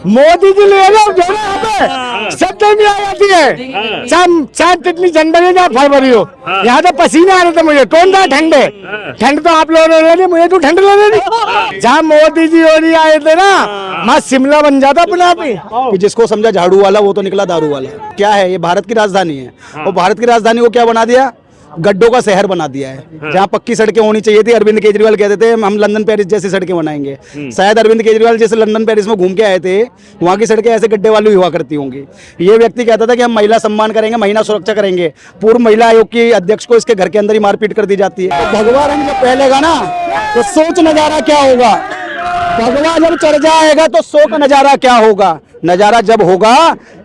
मोदी जी ले लो जो यहाँ पे सब गर्मी आ जाती है। चाहे कितनी जनवरी या फरवरी हो, यहाँ तो पसीने आ रहे थे मुझे। कौन था ठंडे? ठंड तो आप लोगों ने ले ली, मुझे तो ठंड लग रही। जहाँ मोदी जी और आए थे ना, वहाँ शिमला बन जाता अपना भी। कि जिसको समझा झाड़ू वाला वो तो निकला दारू वाला। क्या है ये? भारत की राजधानी है और भारत की राजधानी को क्या बना दिया? गड्ढों का शहर बना दिया है। जहाँ पक्की सड़कें होनी चाहिए थी, अरविंद केजरीवाल कहते थे हम लंदन पेरिस जैसी सड़कें बनाएंगे। शायद अरविंद केजरीवाल जैसे लंदन पेरिस में घूम के आए थे, वहाँ की सड़कें ऐसे गड्ढे वाली हुआ करती होंगी। ये व्यक्ति कहता था कि हम महिला सम्मान करेंगे, महिला सुरक्षा करेंगे। पूर्व महिला आयोग की अध्यक्ष को इसके घर के अंदर ही मारपीट कर दी जाती है। तो भगवा रंग जब फैलेगा ना तो सोच नजारा क्या होगा। भगवा जब चढ़ जाएगा तो सो का नजारा क्या होगा। नजारा जब होगा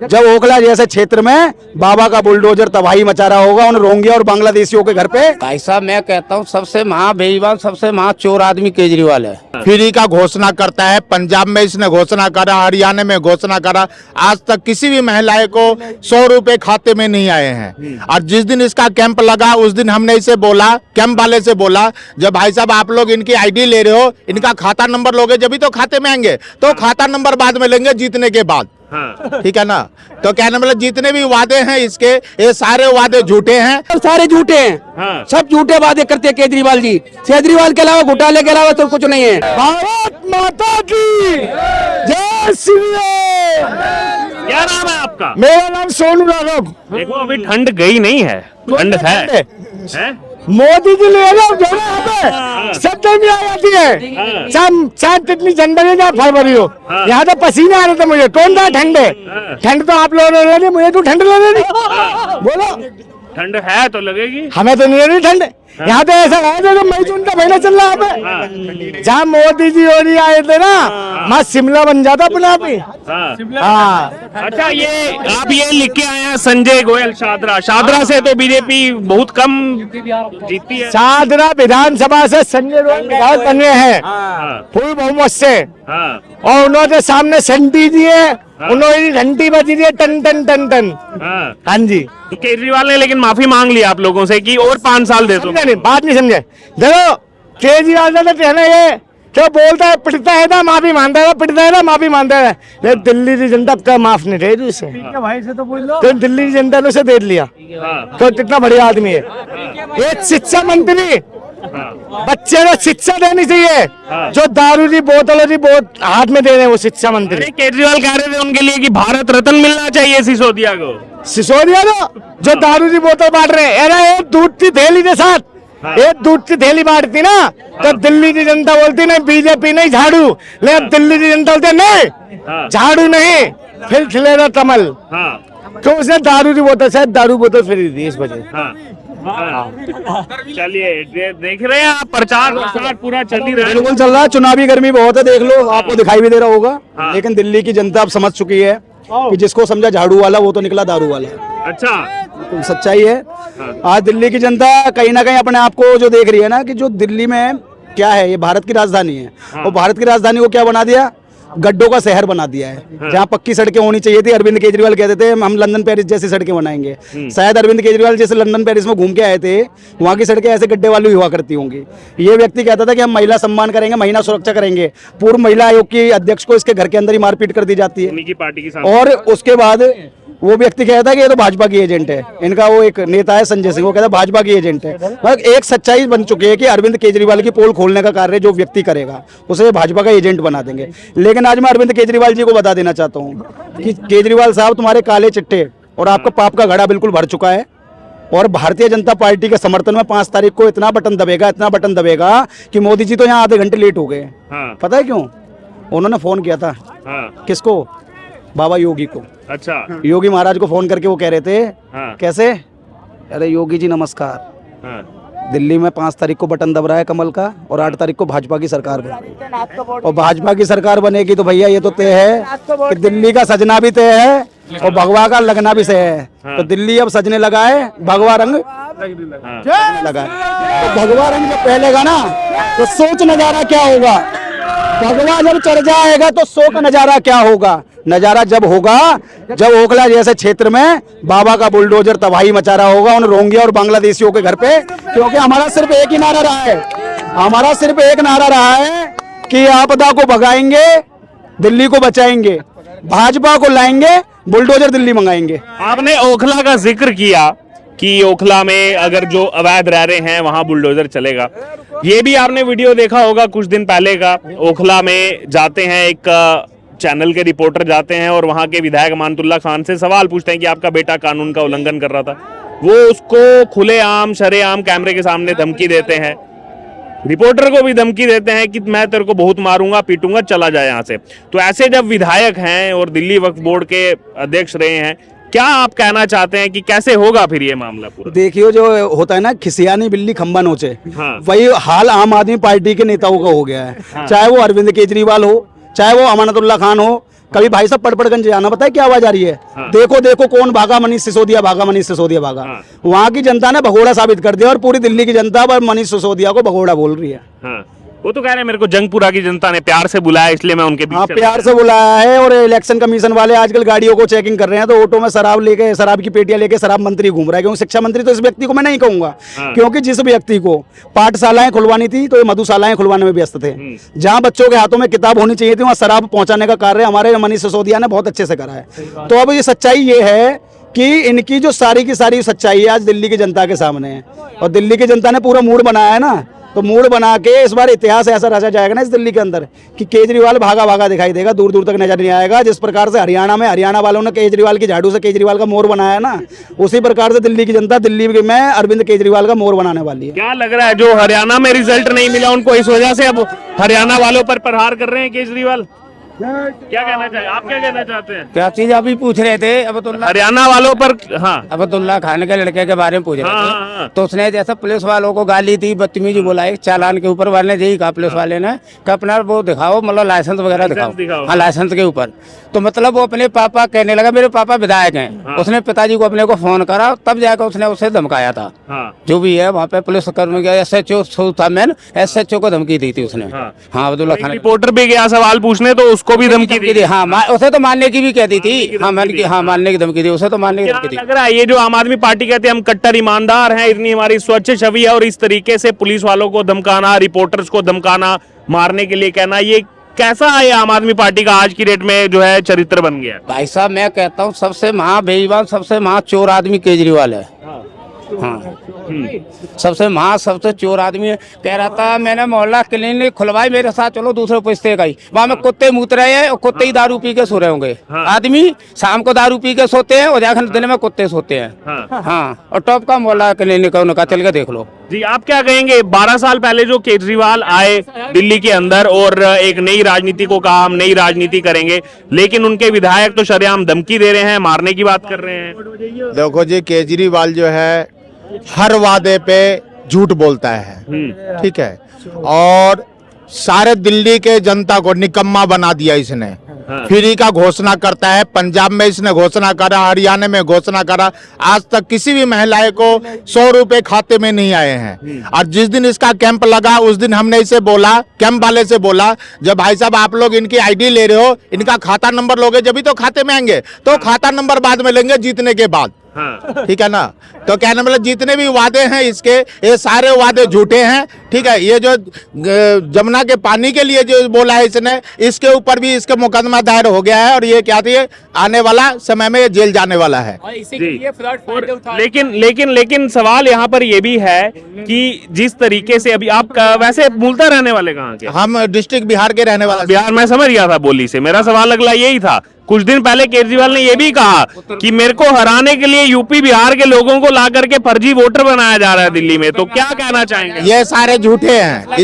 जब ओखला जैसे क्षेत्र में बाबा का बुलडोजर तबाही मचा रहा होगा उन रोहिंग्या और बांग्लादेशियों के घर पे। भाई साहब मैं कहता हूँ सबसे महा बेईमान, सबसे महा चोर आदमी केजरीवाल है। फ्री का घोषणा करता है, पंजाब में इसने घोषणा करा, हरियाणा में घोषणा करा, आज तक किसी भी महिला को 100 रुपए खाते में नहीं आए हैं। और जिस दिन इसका कैंप लगा उस दिन हमने इसे बोला, कैंप वाले से बोला, जब भाई साहब आप लोग इनकी आईडी ले रहे हो, इनका खाता नंबर लोगे जब तो खाते में आएंगे, तो खाता नंबर बाद में लेंगे जीतने के बाद। ठीक है ना? तो क्या ना, मतलब जितने भी वादे हैं इसके, ये सारे वादे झूठे हैं, सारे झूठे हैं। सब झूठे वादे करते हैं केजरीवाल जी। केजरीवाल के अलावा, घोटाले के अलावा तो कुछ नहीं है। भारत माता की जय श्री राम। क्या नाम है आपका? मेरा नाम सोनू राघव। देखो अभी ठंड गई नहीं है, ठंड है? मोदी जी ले लो जो यहाँ पे सब गर्मी आ जाती है। चाहे कितनी जनवरी या फरवरी हो, यहाँ तो पसीने आ रहे थे मुझे। कौन था ठंडे? ठंड तो आप लोगों ने ले ली, मुझे तो ठंड लग रही। बोलो, ठंड है तो लगेगी। हमें तो नहीं लग रही ठंड। यहाँ तो ऐसा है जो मई जून का महीना चल रहा है। जहाँ मोदी जी और आए थे ना, वहाँ शिमला बन जाता अपना भी। हाँ। अच्छा, ये आप ये लिख के आए हैं संजय गोयल शादरा। शादरा से तो बीजेपी बहुत कम जीतती है। शादरा विधानसभा से संजय गोयल विधायक बने हैं पूर्ण बहुमत से, और उन्होंने सामने घंटी दी है, उन्होंने घंटी बजी दी है टन टन टन टन। हाँ जी। तो केजरीवाल ने लेकिन माफी मांग ली आप लोगों से कि और 5 साल दे दो। नहीं, बात नहीं समझे। देखो केजरीवाल ने तो कहना ये क्या बोलता है, पिटता है ना माफी मांगता है, पिटता है ना माफी मांगता है। लेकिन दिल्ली की जनता का माफ नहीं रही उसे। तो दिल्ली की जनता ने उसे दे लिया। तो कितना बढ़िया आदमी है। एक शिक्षा मंत्री, बच्चे को शिक्षा देनी चाहिए। जो दारू की बोतल हाथ में दे रहे हैं वो शिक्षा मंत्री। केजरीवाल कह रहे थे उनके लिए कि भारत रत्न मिलना चाहिए सिसोदिया को। सिसोदिया को जो दारू की बोतल बांट रहे हैं, एक दूध की थैली के साथ एक दूध की थैली बांटती ना तो दिल्ली की जनता बोलती नहीं बीजेपी नहीं झाड़ू, लेकिन दिल्ली की जनता बोलती नहीं झाड़ू नहीं, फिर खिलेगा कमल। तो उसने दारू की बोतल, शायद दारू बोतल फ्री दी इस वजह। चलिए देख रहे हैं आप, प्रचार पूरा चल ही रहा है। बिल्कुल चल रहा है। चुनावी गर्मी बहुत है, देख लो, आपको दिखाई भी दे रहा होगा। लेकिन दिल्ली की जनता अब समझ चुकी है कि जिसको समझा झाड़ू वाला वो तो निकला दारू वाला। अच्छा, तो सच्चाई है। आज दिल्ली की जनता कहीं ना कहीं अपने आप को जो देख रही है ना कि जो दिल्ली में क्या है, ये भारत की राजधानी है और भारत की राजधानी को क्या बना दिया? गड्ढों का शहर बना दिया है। जहाँ पक्की सड़कें होनी चाहिए थी, अरविंद केजरीवाल कहते थे हम लंदन पेरिस जैसी सड़कें बनाएंगे। शायद अरविंद केजरीवाल जैसे लंदन पेरिस में घूम के आए थे, वहाँ की सड़कें ऐसे गड्ढे वाली हुआ करती होंगी। ये व्यक्ति कहता था कि हम महिला सम्मान करेंगे, महिला सुरक्षा करेंगे। पूर्व महिला आयोग की अध्यक्ष को इसके घर के अंदर ही मारपीट कर दी जाती है। उन्हीं की पार्टी की। और उसके बाद वो व्यक्ति कहता है कि ये तो भाजपा की एजेंट है। इनका वो एक नेता है संजय सिंह, वो कहता है भाजपा की एजेंट है। मतलब एक सच्चाई बन चुकी है कि अरविंद केजरीवाल की पोल खोलने का कार्य जो व्यक्ति करेगा उसे भाजपा का एजेंट बना देंगे। लेकिन आज मैं अरविंद केजरीवाल जी को बता देना चाहता हूँ कि केजरीवाल साहब तुम्हारे काले चिट्टे और आपका पाप का घड़ा बिल्कुल भर चुका है। और भारतीय जनता पार्टी के समर्थन में 5 तारीख को इतना बटन दबेगा कि मोदी जी तो यहाँ आधे घंटे लेट हो गए। पता है क्यों? उन्होंने फोन किया था। किसको? बाबा योगी को। अच्छा, योगी महाराज को फोन करके वो कह रहे थे कैसे, अरे योगी जी नमस्कार, दिल्ली में 5 तारीख को बटन दब रहा है कमल का और 8 तारीख को भाजपा की सरकार बनेगी। और भाजपा की सरकार बनेगी तो भैया ये तो तय है कि दिल्ली का सजना भी तय है और भगवा का लगना भी तय है। तो दिल्ली अब सजने लगा है, भगवा रंग लगा है। तो भगवा रंग जब फैलेगा ना तो सोच नजारा क्या होगा। भगवा जब चढ़ जाएगा तो सो का नजारा क्या होगा। नजारा जब होगा जब ओखला जैसे क्षेत्र में बाबा का बुलडोजर तबाही मचा रहा होगा उन रोहिंग्या और बांग्लादेशियों के घर पे। क्योंकि हमारा सिर्फ एक ही नारा रहा है, हमारा सिर्फ एक नारा रहा है कि आपदा को भगाएंगे, दिल्ली को बचाएंगे। भाजपा को लाएंगे, बुलडोजर दिल्ली मंगाएंगे। आपने ओखला का जिक्र किया कि ओखला में अगर जो अवैध रह रहे हैं वहां बुलडोजर चलेगा। ये भी आपने वीडियो देखा होगा कुछ दिन पहले का, ओखला में जाते हैं एक चैनल के रिपोर्टर जाते हैं और वहां के विधायक अमानतुल्लाह खान से सवाल पूछते हैं कि आपका बेटा कानून का उल्लंघन कर रहा था। वो उसको खुलेआम शरेआम कैमरे के सामने धमकी देते हैं, रिपोर्टर को भी धमकी देते हैं कि मैं तेरे को बहुत मारूंगा, पीटूंगा, चला जाए यहाँ से। तो ऐसे जब विधायक हैं और दिल्ली वक्फ बोर्ड के अध्यक्ष रहे हैं, क्या आप कहना चाहते हैं कि कैसे होगा फिर ये मामला पूरा? देखियो, जो होता है ना खिसियानी बिल्ली खंबा नोचे, हाँ। वही हाल आम आदमी पार्टी के नेताओं का हो गया है। हाँ। चाहे वो अरविंद केजरीवाल हो, चाहे वो अमानतुल्लाह खान हो। कभी भाई साहब पड़पड़गंज जाना, पता है क्या आवाज आ रही है? हाँ। देखो देखो कौन भागा, मनीष सिसोदिया भागा, मनीष सिसोदिया भागा। हाँ। वहां की जनता ने भगोड़ा साबित कर दिया और पूरी दिल्ली की जनता अब मनीष सिसोदिया को भगोड़ा बोल रही है। हाँ। वो तो कह रहे हैं मेरे को जंगपुरा की जनता ने प्यार से बुलाया, इसलिए मैं उनके बीच हाँ, चला प्यार गया। से बुलाया है। और इलेक्शन कमीशन वाले आजकल गाड़ियों को चेकिंग कर रहे हैं, तो ऑटो में शराब लेके, शराब की पेटियां लेके शराब मंत्री घूम रहा है। क्योंकि शिक्षा मंत्री तो इस व्यक्ति को मैं नहीं कहूंगा, हाँ। क्योंकि जिस व्यक्ति को पाठशालाएं खुलवानी थी तो ये मधुशालाएं खुलवाने में व्यस्त थे। जहां बच्चों के हाथों में किताब होनी चाहिए थी, वहां शराब पहुंचाने का कार्य हमारे मनीष सिसोदिया ने बहुत अच्छे से करा है। तो अब ये सच्चाई ये है कि इनकी जो सारी की सारी सच्चाई है आज दिल्ली की जनता के सामने है, और दिल्ली की जनता ने पूरा मूड बनाया है ना। तो मूड बना के इस बार इतिहास ऐसा रचा जाएगा ना इस दिल्ली के अंदर कि केजरीवाल भागा भागा दिखाई देगा, दूर दूर तक नजर नहीं आएगा। जिस प्रकार से हरियाणा में हरियाणा वालों ने केजरीवाल की झाड़ू से केजरीवाल का मोर बनाया ना, उसी प्रकार से दिल्ली की जनता दिल्ली में अरविंद केजरीवाल का मोर बनाने वाली है। क्या लग रहा है जो हरियाणा में रिजल्ट नहीं मिला उनको, इस वजह से अब हरियाणा वालों पर प्रहार कर रहे हैं केजरीवाल? क्या कहना चाहिए, आप क्या कहना चाहते हैं? क्या चीज अभी पूछ रहे थे अब्दुल्ला, हरियाणा वालों पर? हाँ अब्दुल्ला खान के लड़के के बारे में पूछ रहे हाँ, थे। हाँ। तो उसने जैसा पुलिस वालों को गाली दी, बदतमीजी बुलाई, चालान के ऊपर वाले ने यही कहा पुलिस वाले ने कि अपना वो दिखाओ, मतलब लाइसेंस वगैरह दिखाओ। दिखाओ। हाँ, लाइसेंस के ऊपर। तो मतलब वो अपने पापा कहने लगा मेरे पापा विधायक हैं। हाँ। उसने पिताजी को अपने को फोन करा, तब जाकर उसने उसे धमकाया था। हाँ। जो भी है वहाँ पे पुलिस कर्मी का SHO था, मैन SHO को धमकी दी थी उसने। हाँ। हाँ, अब्दुल्ला खान रिपोर्टर भी गया सवाल पूछने तो उसको भी धमकी दी। हाँ, उसे तो मानने की भी कहती थी। हाँ, मानने की धमकी दी, उसे तो मानने की क्या धमकी दी। लग रहा है ये जो आम आदमी पार्टी कहते हैं हम कट्टर ईमानदार हैं, इतनी हमारी स्वच्छ छवि है, और इस तरीके से पुलिस वालों को धमकाना, रिपोर्टर्स को धमकाना, मारने के लिए कहना, ये कैसा है आम आदमी पार्टी का आज की डेट में जो है चरित्र बन गया? भाई साहब मैं कहता हूँ सबसे महा बेईमान, सबसे महा चोर आदमी केजरीवाल है। हाँ, सबसे महा सबसे चोर आदमी है। कह रहा था मैंने मोहल्ला क्लिनिक खुलवाई, मेरे साथ चलो दूसरे पुश्ते गई, वहाँ में कुत्ते मूत रहे हैं और कुत्ते ही दारू पी के सो रहे होंगे। हाँ। आदमी शाम को दारू पी के सोते हैं और जाकर दिन में कुत्ते सोते हैं। हाँ। हाँ, और टॉप का मोहल्ला क्लिनिक है उनका, चल के देख लो। जी, आप क्या कहेंगे? 12 साल पहले जो केजरीवाल आए दिल्ली के अंदर और एक नई राजनीति को कहा हम नई राजनीति करेंगे, लेकिन उनके विधायक तो शरेआम धमकी दे रहे हैं, मारने की बात कर रहे हैं। देखो जी, केजरीवाल जो है हर वादे पे झूठ बोलता है, ठीक है, और सारे दिल्ली के जनता को निकम्मा बना दिया इसने। फ्री का घोषणा करता है, पंजाब में इसने घोषणा करा, हरियाणा में घोषणा करा, आज तक किसी भी महिला को 100 रुपए खाते में नहीं आए हैं। और जिस दिन इसका कैंप लगा उस दिन हमने इसे बोला, कैंप वाले से बोला, जब भाई साहब आप लोग इनकी आईडी ले रहे हो, इनका खाता नंबर लोगे जब तो खाते में आएंगे, तो खाता नंबर बाद में लेंगे जीतने के बाद। हाँ। ठीक है ना? तो कहने मतलब जितने भी वादे हैं इसके, ये सारे वादे झूठे हैं। ठीक है, ये जो जमुना के पानी के लिए जो बोला है इसने, इसके ऊपर भी इसका मुकदमा दायर हो गया है, और ये क्या थी, आने वाला समय में जेल जाने वाला है। लेकिन सवाल यहाँ पर ये भी है कि जिस तरीके से अभी आप वैसे मूलतः रहने वाले कहाँ के? हम डिस्ट्रिक्ट बिहार के रहने वाला। बिहार, मैं समझ गया था बोली से। मेरा सवाल अगला यही था, कुछ दिन पहले केजरीवाल ने यह भी कहा कि मेरे को हराने के लिए यूपी बिहार के लोगों को ला करके फर्जी वोटर बनाया जा रहा है दिल्ली में, तो क्या कहना चाहेंगे? ये सारे झूठे हैं,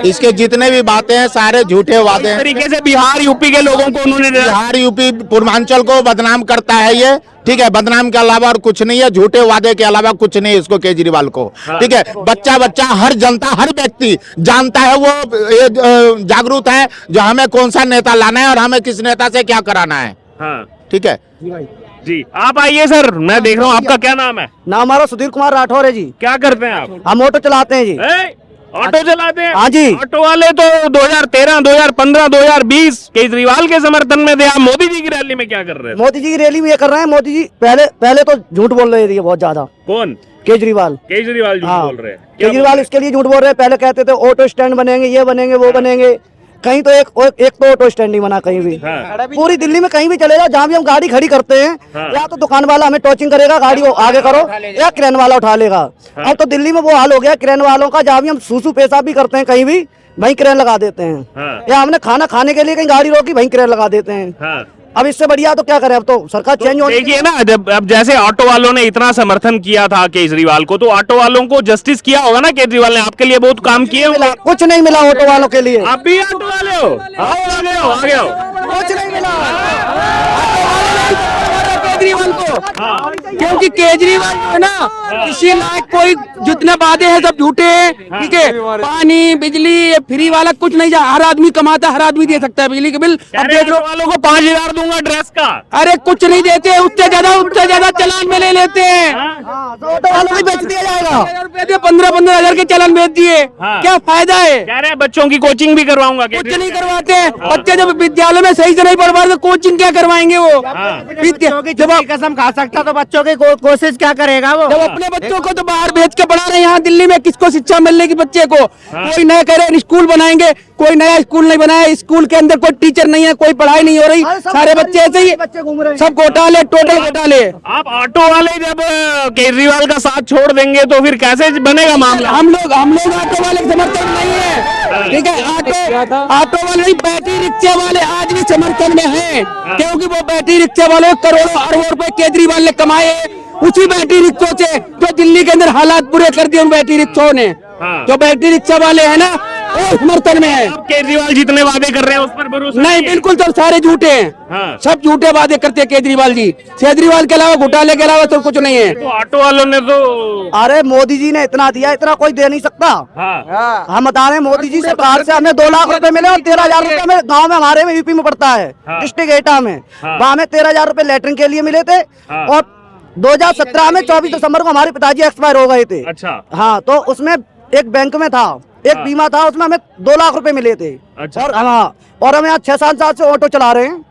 इसके जितने भी बातें हैं सारे झूठे वादे हैं। इस तरीके से बिहार यूपी के लोगों को उन्होंने बिहार यूपी पूर्वांचल को बदनाम करता है ये, ठीक है, बदनाम के अलावा और कुछ नहीं है, झूठे वादे के अलावा कुछ नहीं है इसको, केजरीवाल को। ठीक है, बच्चा हर जनता, हर व्यक्ति जानता है, वो जागरूक है जो हमें कौन सा नेता लाना है और हमें किस नेता से क्या कराना है। हाँ। ठीक है जी, आप आइए सर, मैं देख रहा हूँ आपका क्या नाम है? नाम हमारा सुधीर कुमार राठौर है जी। क्या करते हैं आप? हम ऑटो चलाते हैं जी। ऑटो चलाते हैं? हाँ जी। ऑटो वाले तो 2013, 2015, 2020 केजरीवाल के समर्थन में थे, आप मोदी जी की रैली में क्या कर रहे थे? मोदी जी की रैली में ये कर रहे हैं, मोदी जी पहले तो झूठ बोल रहे थे बहुत ज्यादा। कौन? केजरीवाल झूठ हाँ। बोल रहे हैं। केजरीवाल इसके लिए झूठ बोल रहे हैं, पहले कहते थे ऑटो स्टैंड बनेंगे, ये बनेंगे, वो बनेंगे, कहीं तो एक तो ऑटो स्टैंड नहीं बना कहीं भी। हाँ। पूरी दिल्ली में कहीं भी चले जाओ, जहाँ भी हम गाड़ी खड़ी करते हैं, या तो दुकान वाला हमें टॉचिंग करेगा, गाड़ी को आगे करो, या क्रेन वाला उठा लेगा। अब तो दिल्ली में वो हाल हो गया क्रेन वालों का, जहाँ भी हम सूसू पेशाब भी करते हैं कहीं भी, वहीं क्रेन लगा देते हैं। या हमने खाना खाने के लिए कहीं गाड़ी रोकी, वहीं क्रेन लगा देते हैं। अब इससे बढ़िया तो क्या करें, अब तो सरकार चेंज हो। देखिए ना, जब अब जैसे ऑटो वालों ने इतना समर्थन किया था केजरीवाल को, तो ऑटो वालों को जस्टिस किया होगा ना केजरीवाल ने, आपके लिए बहुत काम किए होंगे। कुछ नहीं मिला ऑटो वालों के लिए। आप भी ऑटो वाले हो? आओ, आगे आओ। कुछ नहीं मिला केजरीवाल को, क्योंकि केजरीवाल जो है ना, किसी लायक कोई जितने वादे हैं सब झूठे हैं, ठीक है। पानी बिजली फ्री वाला कुछ नहीं, हर आदमी कमाता, हर आदमी दे सकता है बिजली के बिल। अब देख लो वालों को 5,000 दूंगा ड्रेस का। अरे कुछ नहीं देते, उससे ज्यादा चालान में ले लेते हैं। ऑटो वालों को बेच दिया जाएगा। 15,000 के चालान भेज दिए, क्या फायदा है? कह रहे हैं बच्चों की कोचिंग भी करवाऊंगा। कुछ नहीं करवाते, बच्चे जब विद्यालय में सही से नहीं पढ़ पाते, कोचिंग क्या करवाएंगे वो? जब कसम खा सकता तो बच्चों की कोशिश क्या करेगा वो? जब अपने बच्चों को तो बाहर भेज के पढ़ा रहे हैं, यहाँ दिल्ली में किसको शिक्षा मिलेगी बच्चे को? कोई नया कह रहे स्कूल बनाएंगे, कोई नया स्कूल नहीं बनाया, स्कूल के अंदर कोई टीचर नहीं है, कोई पढ़ाई नहीं हो रही, सारे बच्चे ऐसे ही सब घोटाले, टोटल घोटाले। आप ऑटो वाले जब केजरीवाल का साथ छोड़ देंगे तो फिर कैसे बनेगा मामला? हम लोग ऑटो वाले समर्थन नहीं है, ठीक है। ऑटो वाले बैटरी रिक्शा वाले आज भी समर्थन में हैं, क्योंकि वो बैटरी रिक्शा वाले करोड़ों अरबों रुपए केजरीवाल ने कमाए उसी बैटरी रिक्शों से, जो दिल्ली के अंदर हालात बुरे कर दिए उन बैटरी रिक्शों ने। जो बैटरी रिक्शा वाले हैं ना, वो समर्थन में है। केजरीवाल जितने वादे कर रहे हैं उस पर भरोसा नहीं, बिल्कुल तो सारे झूठे हैं, सब झूठे वादे करते हैं केजरीवाल जी। केजरीवाल के अलावा घोटाले के अलावा तो कुछ नहीं है। तो ऑटो वालों ने तो अरे मोदी जी ने इतना दिया, इतना कोई दे नहीं सकता। हम बता रहे हैं, मोदी जी सरकार से हमें 2 लाख रुपए मिले और 13,000 रुपए में गाँव में हमारे में यूपी में पड़ता है, डिस्ट्रिक्ट एटा में, वहाँ में 13,000 रुपए लेटरिन के लिए मिले थे। और 2017 में 24 दिसंबर को हमारे पिताजी एक्सपायर हो गए थे। अच्छा। हाँ, तो उसमें एक बैंक में था, एक बीमा था, उसमें हमें 2 लाख रुपए मिले थे। अच्छा। और हाँ, और हम यहाँ 6-7 साल से ऑटो चला रहे हैं।